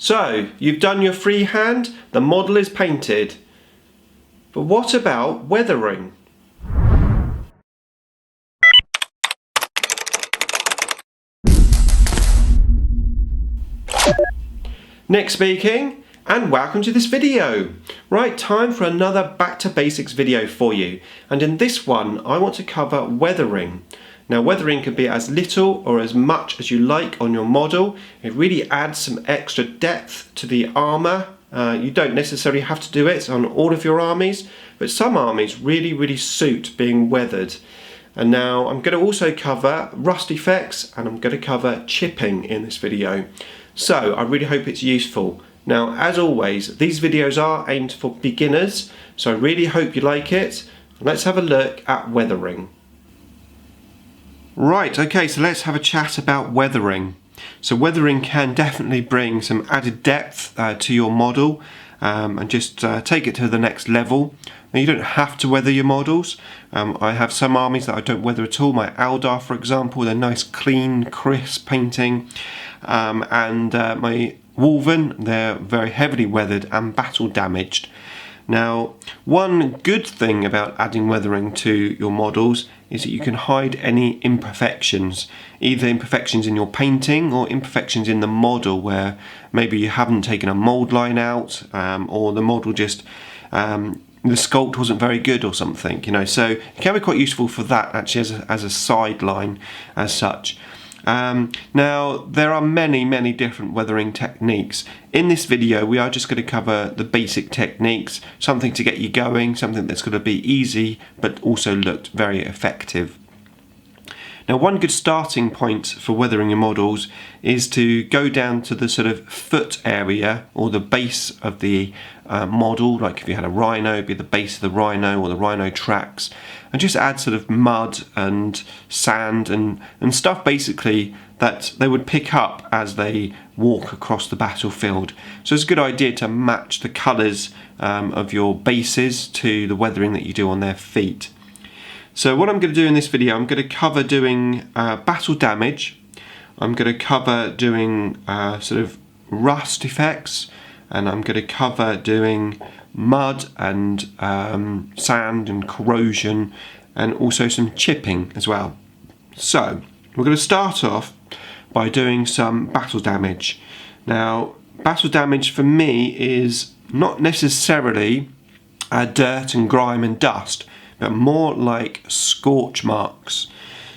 So, you've done your freehand, the model is painted. But what about weathering? Nick speaking, and welcome to this video. Right, time for another Back to Basics video for you. And in this one, I want to cover weathering. Now, weathering can be as little or as much as you like on your model. It really adds some extra depth to the armour. You don't necessarily have to do it on all of your armies, but some armies really suit being weathered. And now I'm going to also cover rust effects, and I'm going to cover chipping in this video. So I really hope it's useful. Now, as always, these videos are aimed for beginners, so I really hope you like it. Let's have a look at weathering. Right, okay, so let's have a chat about weathering. So weathering can definitely bring some added depth to your model and just take it to the next level. Now, you don't have to weather your models. I have some armies that I don't weather at all. My Eldar, for example, they're nice, clean, crisp painting. And my Wolven, they're very heavily weathered and battle damaged. Now, one good thing about adding weathering to your models is that you can hide any imperfections, either imperfections in your painting or imperfections in the model where maybe you haven't taken a mould line out or the model just, the sculpt wasn't very good or something, you know, so it can be quite useful for that actually as a sideline as such. Now, there are many different weathering techniques. In this video, we are just going to cover the basic techniques, something to get you going, something that's going to be easy, but also looked very effective. Now, one good starting point for weathering your models is to go down to the sort of foot area or the base of the model, like if you had a rhino, it'd be the base of the rhino or the rhino tracks, and just add sort of mud and sand and stuff basically that they would pick up as they walk across the battlefield. So it's a good idea to match the colours of your bases to the weathering that you do on their feet. So what I'm going to do in this video, I'm going to cover doing battle damage, I'm going to cover doing sort of rust effects, and I'm going to cover doing mud and sand and corrosion, and also some chipping as well. So we're going to start off by doing some battle damage. Now, battle damage for me is not necessarily dirt and grime and dust, but more like scorch marks.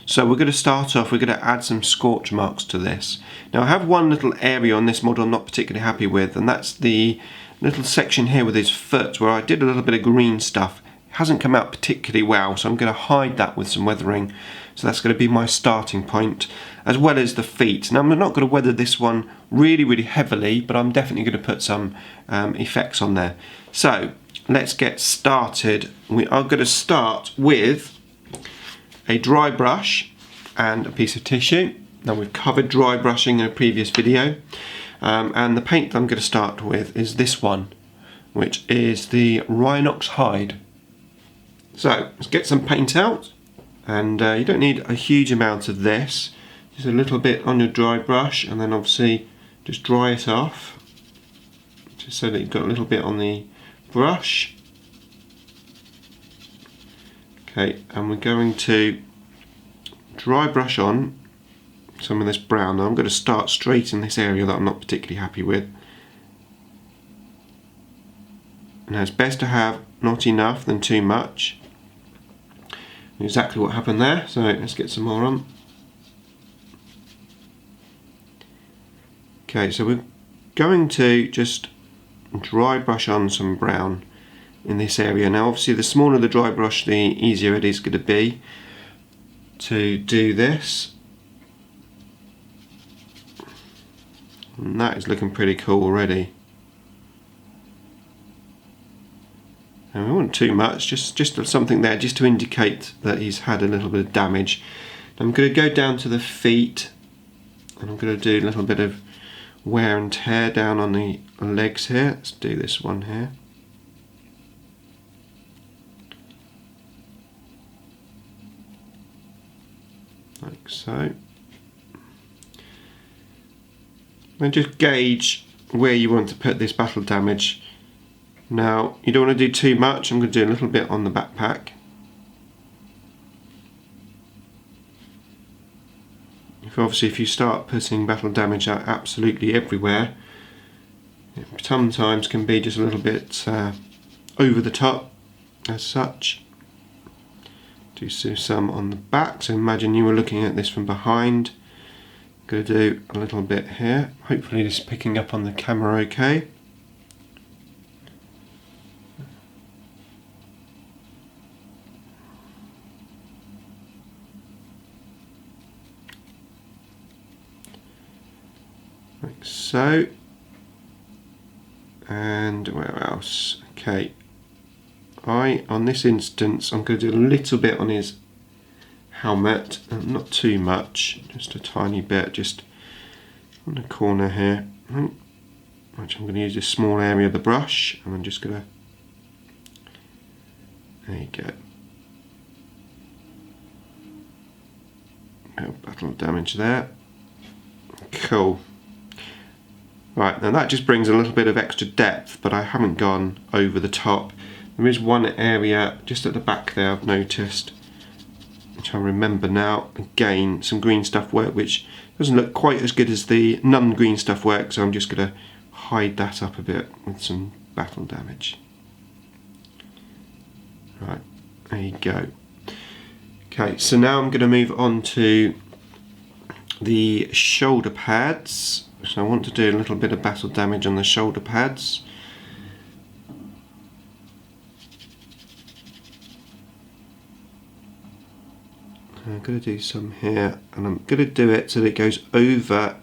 So we're going to start off, we're going to add some scorch marks to this. Now, I have one little area on this model I'm not particularly happy with, and that's the little section here with his foot where I did a little bit of green stuff. It hasn't come out particularly well, so I'm going to hide that with some weathering. So that's going to be my starting point, as well as the feet. Now, I'm not going to weather this one really heavily, but I'm definitely going to put some effects on there. So let's get started. We are going to start with a dry brush and a piece of tissue. Now, we've covered dry brushing in a previous video, and the paint that I'm going to start with is this one, which is the Rhinox hide. So let's get some paint out, and you don't need a huge amount of this, just a little bit on your dry brush, and then obviously just dry it off, just so that you've got a little bit on the brush. Okay, and we're going to dry brush on some of this brown. Now I'm going to start straight in this area that I'm not particularly happy with. Now, it's best to have not enough than too much. Exactly what happened there, so let's get some more on. Okay, so we're going to just dry brush on some brown in this area. Now, obviously, the smaller the dry brush, the easier it is going to be to do this. And that is looking pretty cool already. And we want too much, just something there just to indicate that he's had a little bit of damage. I'm going to go down to the feet, and I'm going to do a little bit of wear and tear down on the legs here. Let's do this one here. Like so. And just gauge where you want to put this battle damage. Now, you don't want to do too much. I'm going to do a little bit on the backpack. Obviously, if you start putting battle damage out absolutely everywhere, it sometimes can be just a little bit over the top as such. Do some on the back, so imagine you were looking at this from behind. Going to do a little bit here. Hopefully this is picking up on the camera okay. Like so. And where else? Okay. On this instance, I'm going to do a little bit on his helmet, not too much, just a tiny bit, just on the corner here. Which I'm going to use this small area of the brush, and I'm just going to, there you go. No battle damage there. Cool. Right, now that just brings a little bit of extra depth, but I haven't gone over the top. There is one area just at the back there I've noticed, which I remember now. Again, some green stuff work, which doesn't look quite as good as the non-green stuff work, so I'm just going to hide that up a bit with some battle damage. Right, there you go. Okay, so now I'm going to move on to the shoulder pads. So I want to do a little bit of battle damage on the shoulder pads. I'm going to do some here, and I'm going to do it so that it goes over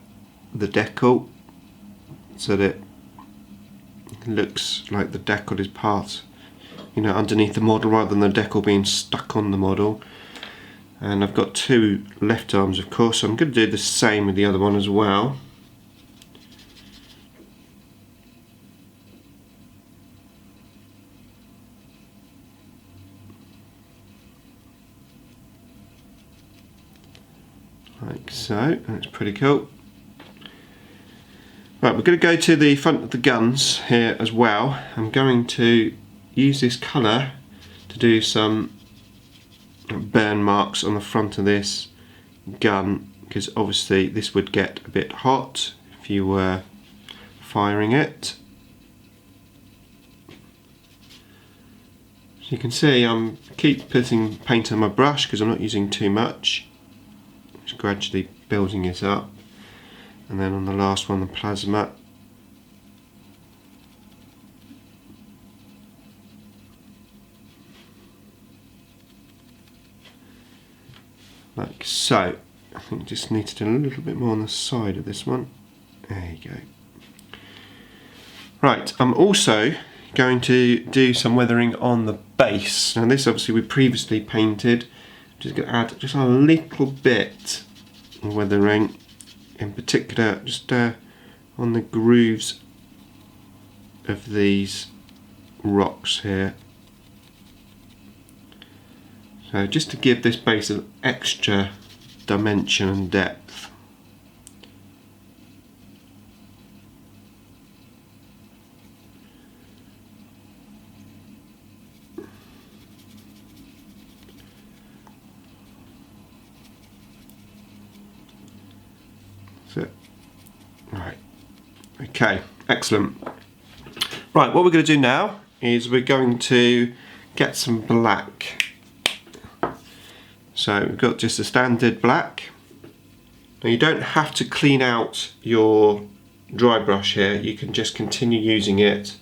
the decal, so that it looks like the decal is part, you know, underneath the model rather than the decal being stuck on the model. And I've got two left arms, of course, so I'm going to do the same with the other one as well. Like so, that's pretty cool. Right, we're going to go to the front of the guns here as well. I'm going to use this colour to do some burn marks on the front of this gun, because obviously this would get a bit hot if you were firing it. So you can see I'm keep putting paint on my brush because I'm not using too much. Just gradually building it up, and then on the last one, the plasma. Like so. I think I just need to do a little bit more on the side of this one. There you go. Right, I'm also going to do some weathering on the base. Now this obviously we previously painted. Just going to add just a little bit of weathering, in particular just on the grooves of these rocks here. So just to give this base an extra dimension and depth. That's it. Right. Okay, excellent. Right, what we're going to do now is we're going to get some black. So we've got just a standard black. Now you don't have to clean out your dry brush here, you can just continue using it.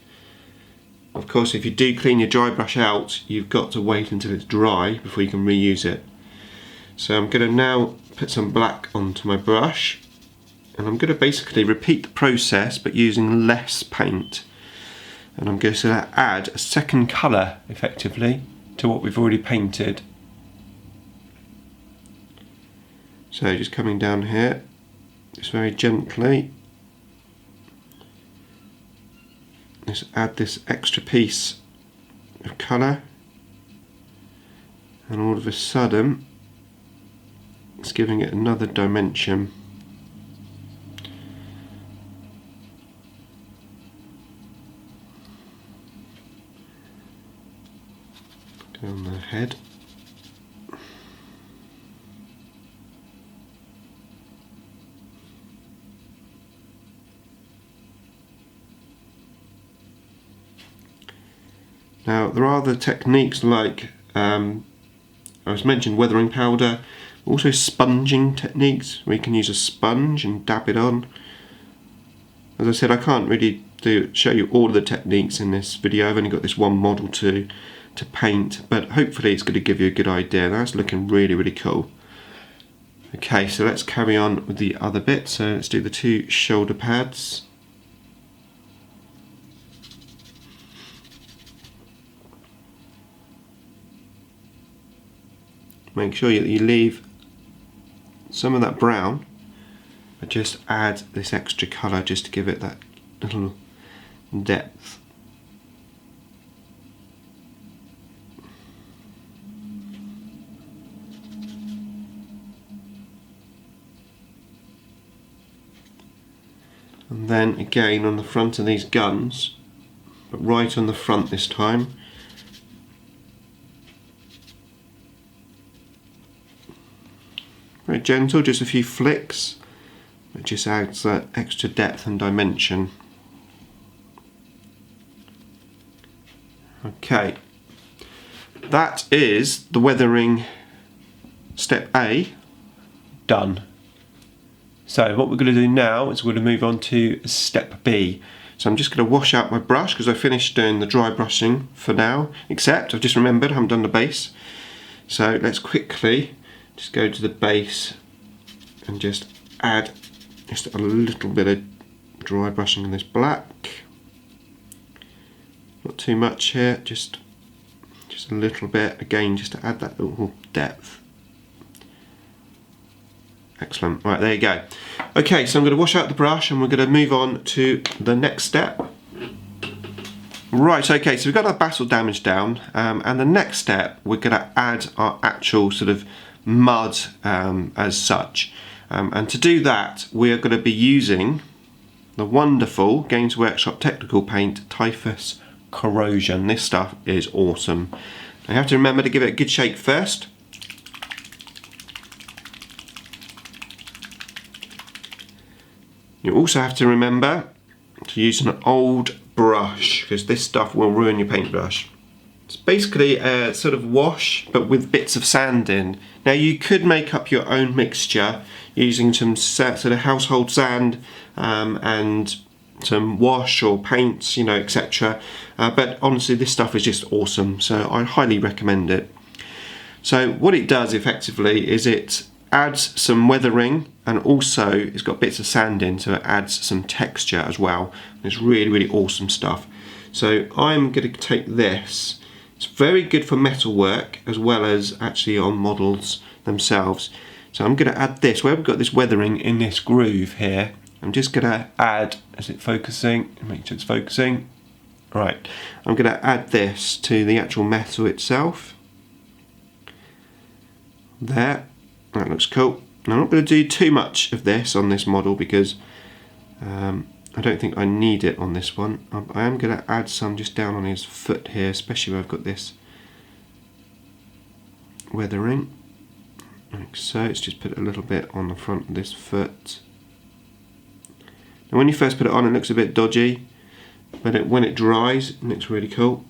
Of course, if you do clean your dry brush out, you've got to wait until it's dry before you can reuse it. So I'm going to now put some black onto my brush, and I'm going to basically repeat the process but using less paint. And I'm going to add a second colour effectively to what we've already painted. So just coming down here, just very gently, just add this extra piece of colour, and all of a sudden it's giving it another dimension. down the head. Now there are other techniques like I was mentioned weathering powder, also sponging techniques where you can use a sponge and dab it on. As I said, I can't really show you all of the techniques in this video. I've only got this one model to paint, but hopefully it's going to give you a good idea. That's looking really, really cool. Okay, so let's carry on with the other bit. So let's do the 2 shoulder pads. Make sure that you leave some of that brown, but just add this extra colour just to give it that little depth. And then again on the front of these guns, but right on the front this time, very gentle, just a few flicks. It just adds that extra depth and dimension. Okay, that is the weathering step A done. So what we're going to do now is we're going to move on to step B. So I'm just going to wash out my brush because I finished doing the dry brushing for now, except I've just remembered I haven't done the base. So let's quickly just go to the base and just add just a little bit of dry brushing in this black. Not too much here, just a little bit, again just to add that little depth. Excellent, right, there you go. Okay, so I'm going to wash out the brush and we're going to move on to the next step. Right, okay, so we've got our battle damage down, and the next step we're going to add our actual sort of mud as such. And to do that, we are going to be using the wonderful Games Workshop technical paint Typhus Corrosion. This stuff is awesome. You have to remember to give it a good shake first. You also have to remember to use an old brush because this stuff will ruin your paintbrush. It's basically a sort of wash but with bits of sand in. Now you could make up your own mixture using some sort of household sand and some wash or paints, you know, etc. But honestly this stuff is just awesome, so I highly recommend it. So what it does effectively is it adds some weathering, and also it's got bits of sand in, so it adds some texture as well. It's really, really awesome stuff. So I'm going to take this. It's very good for metal work as well as actually on models themselves. So I'm going to add this, where we've got this weathering in this groove here, I'm just going to add, is it focusing? Make sure it's focusing. Right, I'm going to add this to the actual metal itself. There, that looks cool. Now I'm not going to do too much of this on this model because I don't think I need it on this one. I am going to add some just down on his foot here, especially where I've got this weathering. Like so, it's just put a little bit on the front of this foot. Now when you first put it on it looks a bit dodgy, but when it dries it looks really cool.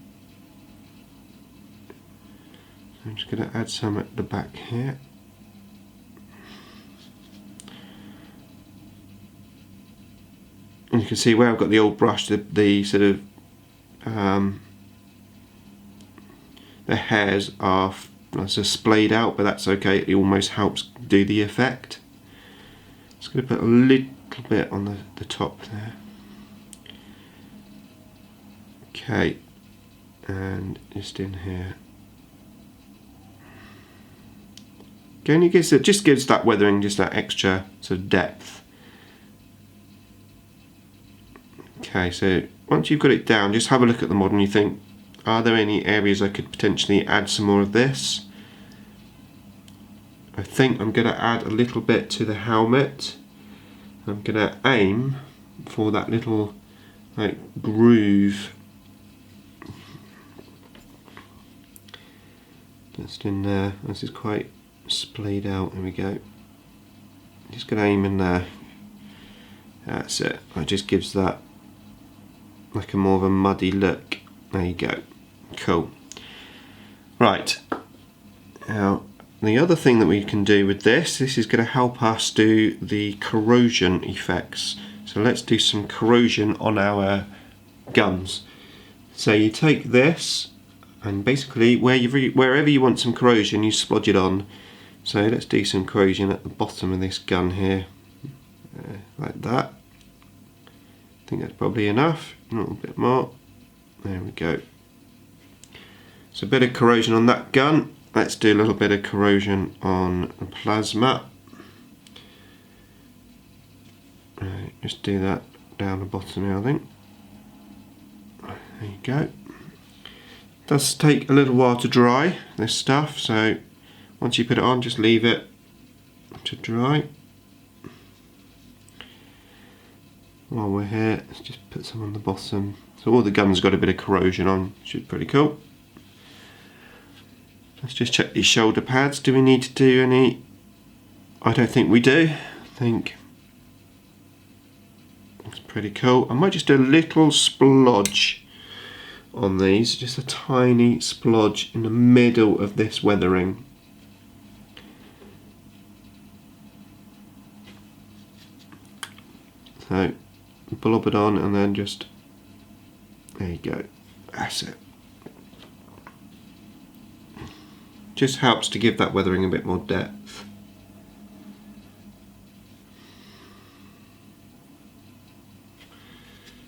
So I'm just going to add some at the back here. And you can see where I've got the old brush, the sort of the hairs are sort of splayed out, but that's okay, it almost helps do the effect. Just going to put a little bit on the top there. Okay, and just in here. Again, it just gives that weathering just that extra sort of depth. Okay, so once you've got it down, just have a look at the model and you think, are there any areas I could potentially add some more of this? I think I'm going to add a little bit to the helmet. I'm going to aim for that little like groove. Just in there. This is quite splayed out. There we go. Just going to aim in there. That's it. It just gives that like a more of a muddy look. There you go. Cool. Right. Now, the other thing that we can do with this is going to help us do the corrosion effects. So let's do some corrosion on our guns. So you take this and basically wherever you want some corrosion, you splodge it on. So let's do some corrosion at the bottom of this gun here, like that. I think that's probably enough. A little bit more. There we go. So a bit of corrosion on that gun. Let's do a little bit of corrosion on the plasma. Right, just do that down the bottom here, I think. There you go. It does take a little while to dry, this stuff, so once you put it on, just leave it to dry. While we're here, let's just put some on the bottom. So all the guns got a bit of corrosion on, which is pretty cool. Let's just check these shoulder pads. Do we need to do any? I don't think we do. I think it's pretty cool. I might just do a little splodge on these, just a tiny splodge in the middle of this weathering. So blob it on and then just, there you go, that's it. Just helps to give that weathering a bit more depth.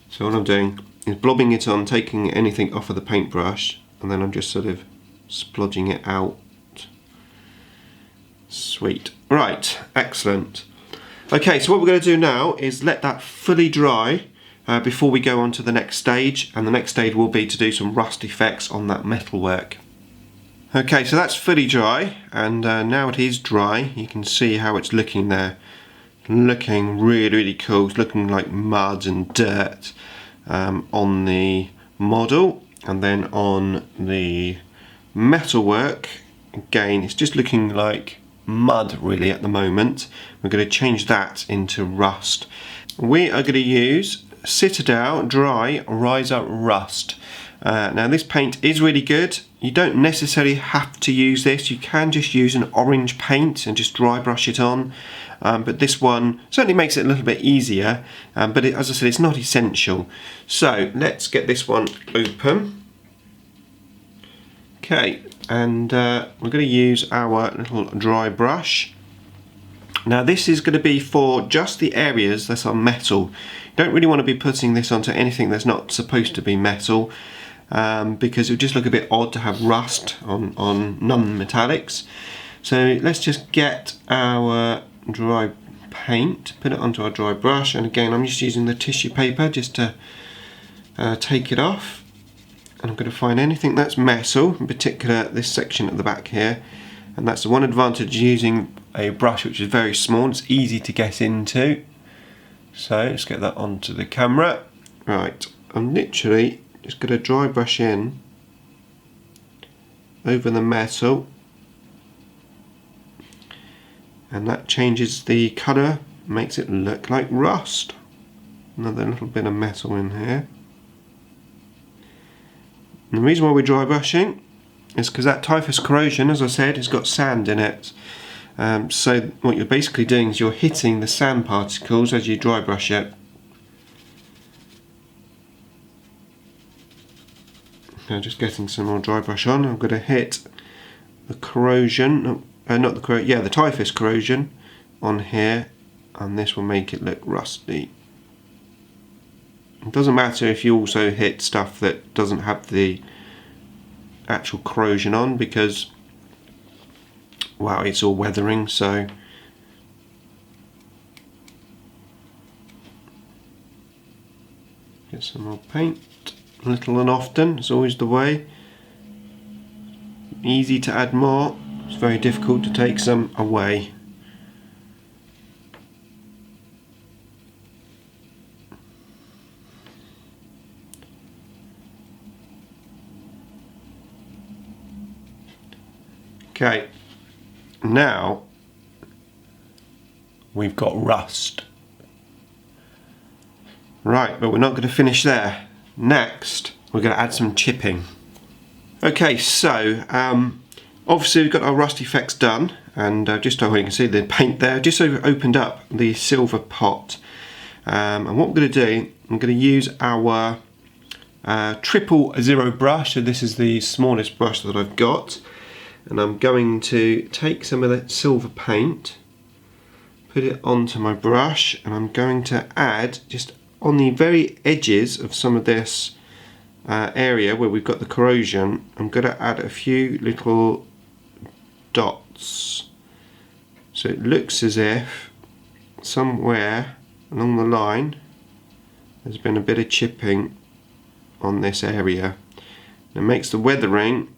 So what I'm doing is blobbing it on, taking anything off of the paintbrush, and then I'm just sort of splodging it out. Sweet. Right, excellent. Okay, so what we're going to do now is let that fully dry before we go on to the next stage, and the next stage will be to do some rust effects on that metalwork. Okay, so that's fully dry, and now it is dry. You can see how it's looking there. Looking really, really cool. It's looking like mud and dirt on the model, and then on the metalwork, again, it's just looking like mud really at the moment. We're going to change that into rust. We are going to use Citadel Dry Rise Up Rust. Now this paint is really good. You don't necessarily have to use this. You can just use an orange paint and just dry brush it on. But this one certainly makes it a little bit easier. But as I said, it's not essential. So let's get this one open. Okay, and we're going to use our little dry brush. Now this is going to be for just the areas that are metal. You don't really want to be putting this onto anything that's not supposed to be metal, because it would just look a bit odd to have rust on non-metallics. So let's just get our dry paint, put it onto our dry brush, and again I'm just using the tissue paper just to take it off. And I'm going to find anything that's metal, in particular this section at the back here, and that's the one advantage using a brush which is very small. It's easy to get into. So let's get that onto the camera. Right, I'm literally just going to dry brush in over the metal, and that changes the colour, makes it look like rust. Another little bit of metal in here. And the reason why we're dry brushing is because that typhus corrosion, as I said, has got sand in it. So what you're basically doing is you're hitting the sand particles as you dry brush it. Now just getting some more dry brush on, I'm going to hit the corrosion, the typhus corrosion on here, and this will make it look rusty. It doesn't matter if you also hit stuff that doesn't have the actual corrosion on, because wow, it's all weathering. So get some more paint, little and often, it's always the way. Easy to add more, it's very difficult to take some away. Okay, now we've got rust. Right, but we're not going to finish there. Next, we're going to add some chipping. Okay, so obviously we've got our rust effects done, and just so you can see the paint there, just so we've opened up the silver pot. And what we're going to do, I'm going to use our 000 brush, so this is the smallest brush that I've got, and I'm going to take some of that silver paint, put it onto my brush, and I'm going to add just on the very edges of some of this area where we've got the corrosion. I'm going to add a few little dots, so it looks as if somewhere along the line there's been a bit of chipping on this area. It makes the weathering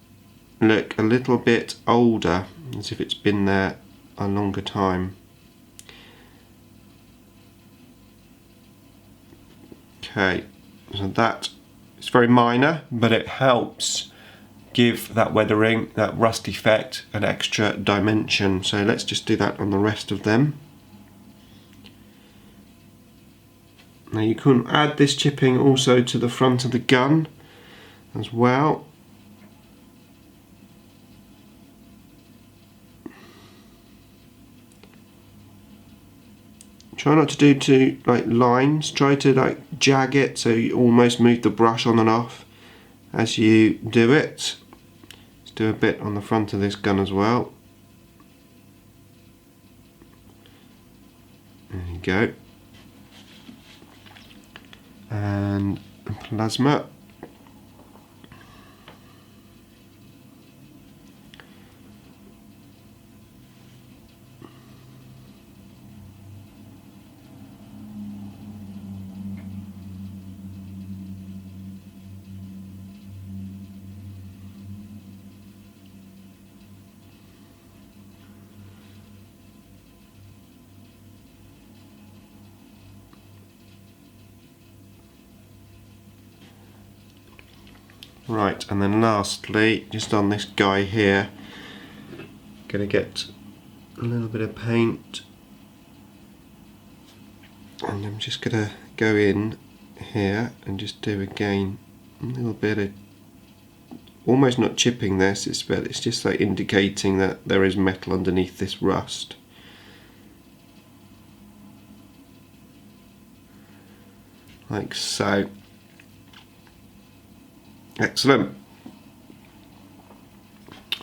look a little bit older, as if it's been there a longer time. Okay, so that is very minor, but it helps give that weathering, that rust effect, an extra dimension. So let's just do that on the rest of them. Now you can add this chipping also to the front of the gun as well. Try not to do too lines, try to jag it so you almost move the brush on and off as you do it. Let's do a bit on the front of this gun as well. There you go. And plasma. Right, and then lastly, just on this guy here, gonna get a little bit of paint, and I'm just gonna go in here and just do again a little bit of, almost not chipping this, but it's just indicating that there is metal underneath this rust. Like so. Excellent.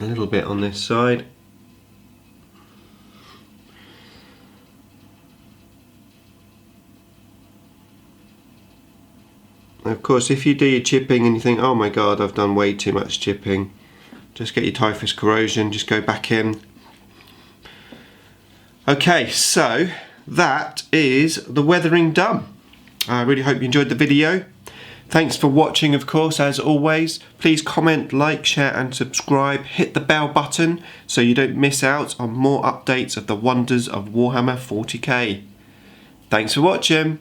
A little bit on this side. Of course, if you do your chipping and you think, oh my god, I've done way too much chipping, just get your typhus corrosion, just go back in. Okay, so that is the weathering done. I really hope you enjoyed the video. Thanks for watching, of course, as always. Please comment, like, share and subscribe. Hit the bell button so you don't miss out on more updates of the wonders of Warhammer 40k. Thanks for watching.